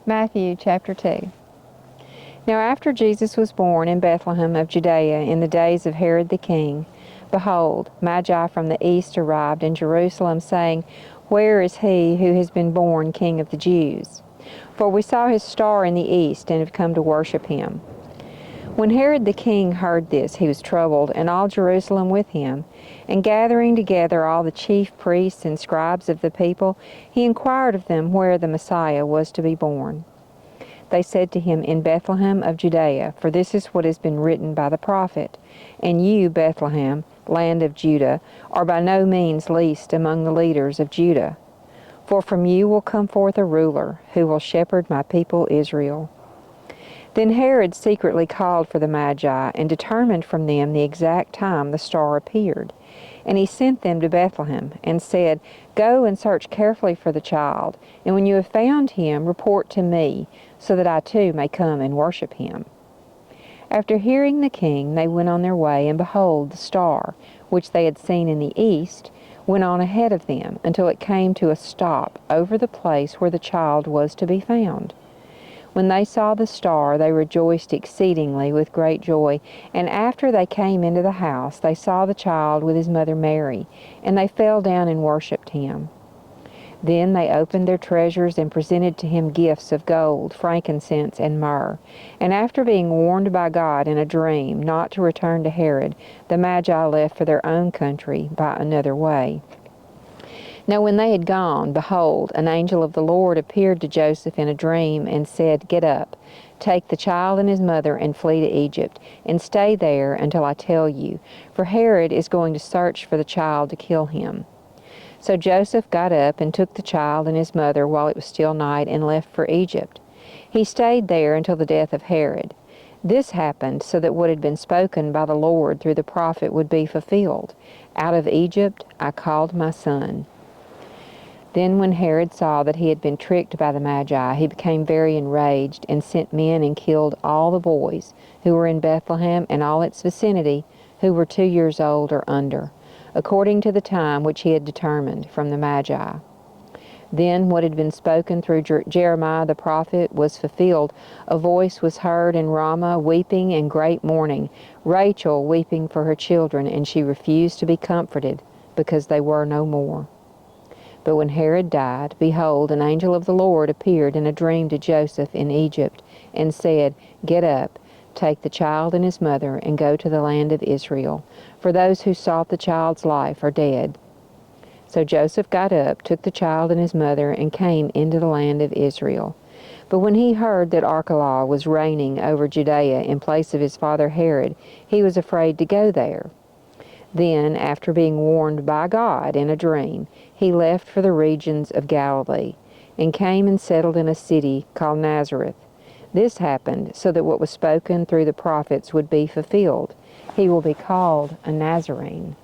Matthew chapter 2. Now after Jesus was born in Bethlehem of Judea in the days of Herod the king, behold, Magi from the east arrived in Jerusalem, saying, Where is he who has been born King of the Jews? For we saw his star in the east and have come to worship him. When Herod the king heard this, he was troubled, and all Jerusalem with him. And gathering together all the chief priests and scribes of the people, he inquired of them where the Messiah was to be born. They said to him, In Bethlehem of Judea, for this is what has been written by the prophet. And you, Bethlehem, land of Judah, are by no means least among the leaders of Judah. For from you will come forth a ruler, who will shepherd my people Israel. Then Herod secretly called for the Magi, and determined from them the exact time the star appeared. And he sent them to Bethlehem, and said, Go and search carefully for the child, and when you have found him, report to me, so that I too may come and worship him. After hearing the king, they went on their way, and behold, the star, which they had seen in the east, went on ahead of them, until it came to a stop over the place where the child was to be found. When they saw the star, they rejoiced exceedingly with great joy. And after they came into the house, they saw the child with his mother Mary, and they fell down and worshipped him. Then they opened their treasures and presented to him gifts of gold, frankincense, and myrrh. And after being warned by God in a dream not to return to Herod, the Magi left for their own country by another way. Now when they had gone, behold, an angel of the Lord appeared to Joseph in a dream, and said, Get up, take the child and his mother, and flee to Egypt, and stay there until I tell you, for Herod is going to search for the child to kill him. So Joseph got up and took the child and his mother while it was still night, and left for Egypt. He stayed there until the death of Herod. This happened so that what had been spoken by the Lord through the prophet would be fulfilled. Out of Egypt I called my son. Then when Herod saw that he had been tricked by the Magi, he became very enraged, and sent men and killed all the boys who were in Bethlehem and all its vicinity, who were 2 years old or under, according to the time which he had determined from the Magi. Then what had been spoken through Jeremiah the prophet was fulfilled. A voice was heard in Ramah, weeping and great mourning, Rachel weeping for her children, and she refused to be comforted, because they were no more. But when Herod died, behold, an angel of the Lord appeared in a dream to Joseph in Egypt, and said, Get up, take the child and his mother, and go to the land of Israel, for those who sought the child's life are dead. So Joseph got up, took the child and his mother, and came into the land of Israel. But when he heard that Archelaus was reigning over Judea in place of his father Herod, he was afraid to go there. Then, after being warned by God in a dream, he left for the regions of Galilee, and came and settled in a city called Nazareth. This happened so that what was spoken through the prophets would be fulfilled. He will be called a Nazarene.